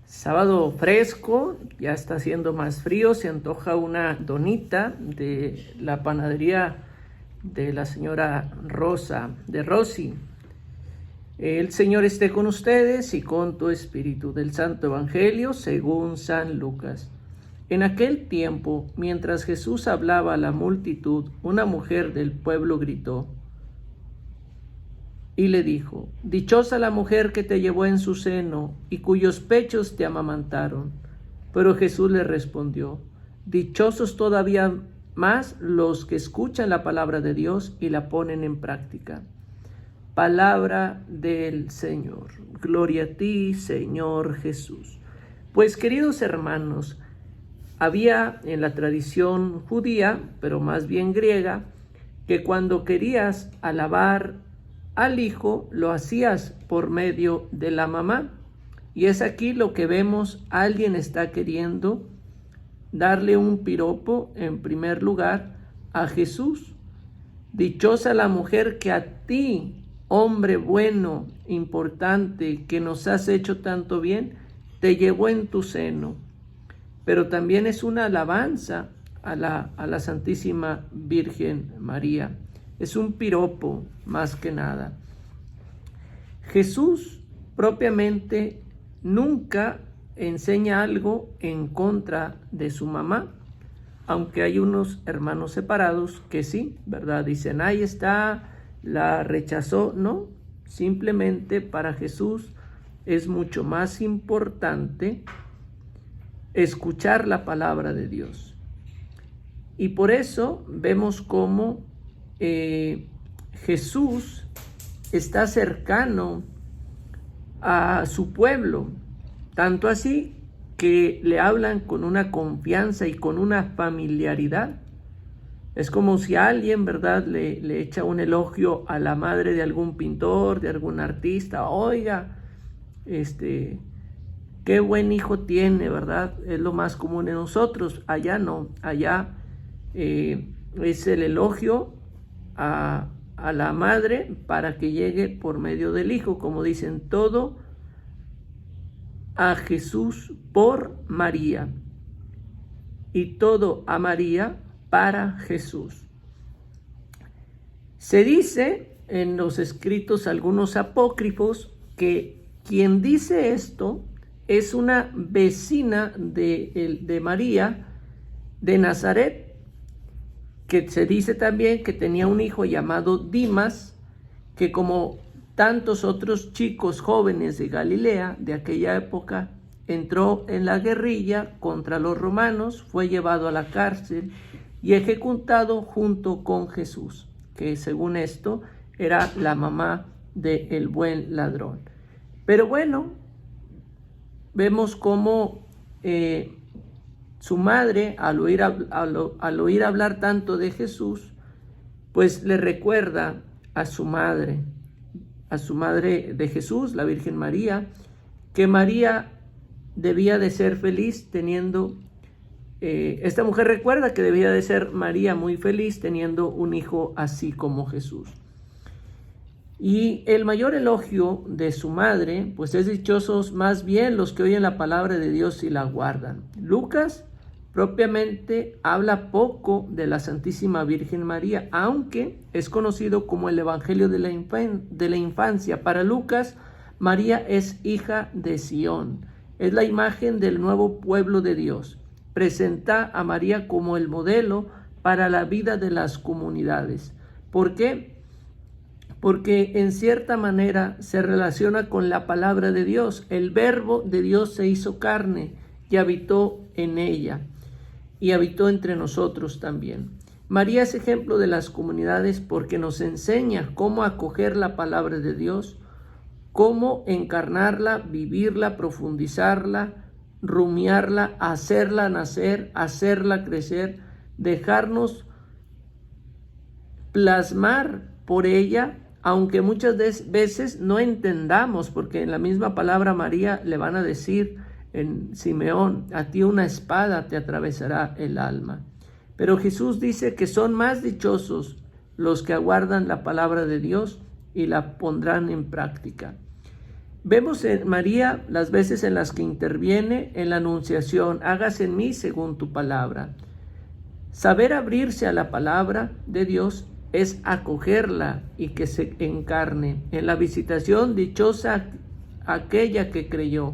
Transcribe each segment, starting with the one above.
Sábado fresco, ya está haciendo más frío, se antoja una donita de la panadería de la señora Rosy. El Señor esté con ustedes y con tu espíritu. Del Santo Evangelio según San Lucas. En aquel tiempo, mientras Jesús hablaba a la multitud, una mujer del pueblo gritó y le dijo: «Dichosa la mujer que te llevó en su seno y cuyos pechos te amamantaron». Pero Jesús le respondió: «Dichosos todavía más los que escuchan la palabra de Dios y la ponen en práctica». Palabra del Señor. Gloria a ti, Señor Jesús. Pues, queridos hermanos, había en la tradición judía, pero más bien griega, que cuando querías alabar al hijo, lo hacías por medio de la mamá. Y es aquí lo que vemos: alguien está queriendo darle un piropo en primer lugar a Jesús. Dichosa la mujer que a ti, hombre bueno, importante, que nos has hecho tanto bien, te llevó en tu seno. Pero también es una alabanza a la Santísima Virgen María. Es un piropo más que nada. Jesús propiamente nunca enseña algo en contra de su mamá, aunque hay unos hermanos separados que sí, ¿verdad? Dicen, ahí está, la rechazó. No, simplemente para Jesús es mucho más importante escuchar la palabra de Dios. Y por eso vemos cómo Jesús está cercano a su pueblo, tanto así que le hablan con una confianza y con una familiaridad. Es como si alguien, ¿verdad?, le echa un elogio a la madre de algún pintor, de algún artista. Oiga, qué buen hijo tiene, ¿verdad? Es lo más común en nosotros. Allá no, allá es el elogio a la madre para que llegue por medio del hijo, como dicen, todo a Jesús por María y todo a María para Jesús. Se dice en los escritos algunos apócrifos que quien dice esto es una vecina de María de Nazaret, que se dice también que tenía un hijo llamado Dimas, que como tantos otros chicos jóvenes de Galilea de aquella época, entró en la guerrilla contra los romanos, fue llevado a la cárcel y ejecutado junto con Jesús, que según esto era la mamá del buen ladrón. Pero bueno, vemos cómo su madre, al oír hablar tanto de Jesús, pues le recuerda a su madre de Jesús, la Virgen María, que María debía de ser feliz teniendo, esta mujer recuerda que debía de ser María muy feliz teniendo un hijo así como Jesús. Y el mayor elogio de su madre, pues es dichosos más bien los que oyen la palabra de Dios y la guardan. Lucas propiamente habla poco de la Santísima Virgen María, aunque es conocido como el Evangelio de la infancia. Para Lucas, María es hija de Sión, es la imagen del nuevo pueblo de Dios. Presenta a María como el modelo para la vida de las comunidades. ¿Por qué? Porque en cierta manera se relaciona con la palabra de Dios. El verbo de Dios se hizo carne y habitó en ella, y habitó entre nosotros también. María es ejemplo de las comunidades porque nos enseña cómo acoger la palabra de Dios, cómo encarnarla, vivirla, profundizarla, rumiarla, hacerla nacer, hacerla crecer, dejarnos plasmar por ella, aunque muchas veces no entendamos, porque en la misma palabra María le van a decir en Simeón, a ti una espada te atravesará el alma. Pero Jesús dice que son más dichosos los que aguardan la palabra de Dios y la pondrán en práctica. Vemos en María las veces en las que interviene en la anunciación, hágase en mí según tu palabra. Saber abrirse a la palabra de Dios es acogerla y que se encarne. En la visitación, dichosa aquella que creyó.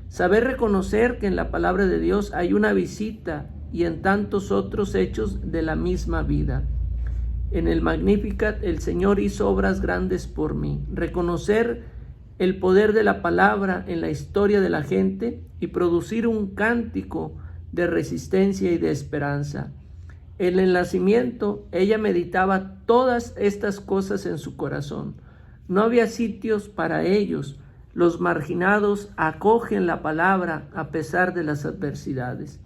Saber reconocer que en la palabra de Dios hay una visita y en tantos otros hechos de la misma vida. En el Magnificat, el Señor hizo obras grandes por mí. Reconocer el poder de la palabra en la historia de la gente y producir un cántico de resistencia y de esperanza. En el nacimiento, ella meditaba todas estas cosas en su corazón. No había sitios para ellos. Los marginados acogen la palabra a pesar de las adversidades.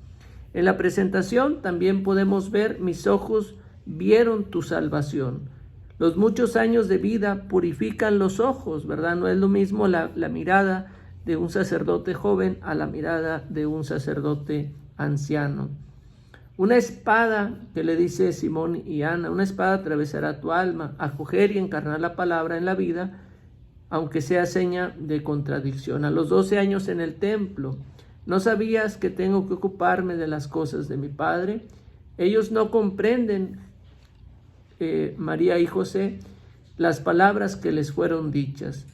En la presentación también podemos ver: mis ojos vieron tu salvación. Los muchos años de vida purifican los ojos, ¿verdad? No es lo mismo la mirada de un sacerdote joven a la mirada de un sacerdote anciano. Una espada, que le dice Simón y Ana, una espada atravesará tu alma. Acoger y encarnar la palabra en la vida, aunque sea seña de contradicción. A los 12 años en el templo, ¿no sabías que tengo que ocuparme de las cosas de mi Padre? Ellos no comprenden, María y José, las palabras que les fueron dichas.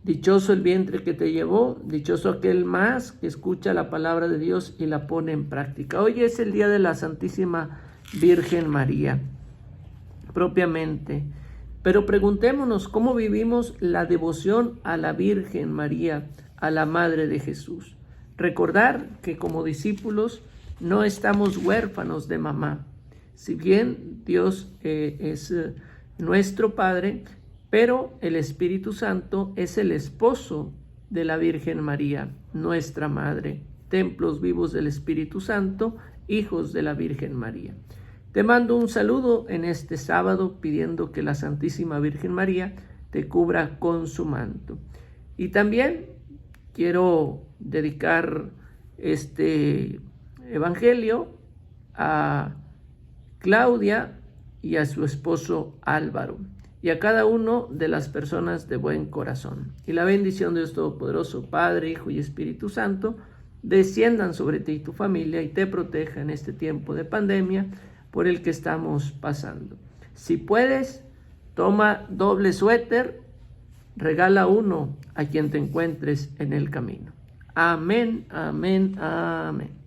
Dichoso el vientre que te llevó, dichoso aquel más que escucha la palabra de Dios y la pone en práctica. Hoy es el día de la Santísima Virgen María, propiamente. Pero preguntémonos cómo vivimos la devoción a la Virgen María, a la Madre de Jesús. Recordar que como discípulos no estamos huérfanos de mamá. Si bien Dios es nuestro Padre, pero el Espíritu Santo es el esposo de la Virgen María, nuestra Madre. Templos vivos del Espíritu Santo, hijos de la Virgen María. Te mando un saludo en este sábado pidiendo que la Santísima Virgen María te cubra con su manto. Y también quiero dedicar este evangelio a Claudia y a su esposo Álvaro, y a cada uno de las personas de buen corazón. Y la bendición de Dios Todopoderoso, Padre, Hijo y Espíritu Santo, desciendan sobre ti y tu familia y te proteja en este tiempo de pandemia por el que estamos pasando. Si puedes, toma doble suéter, regala uno a quien te encuentres en el camino. Amén, amén, amén.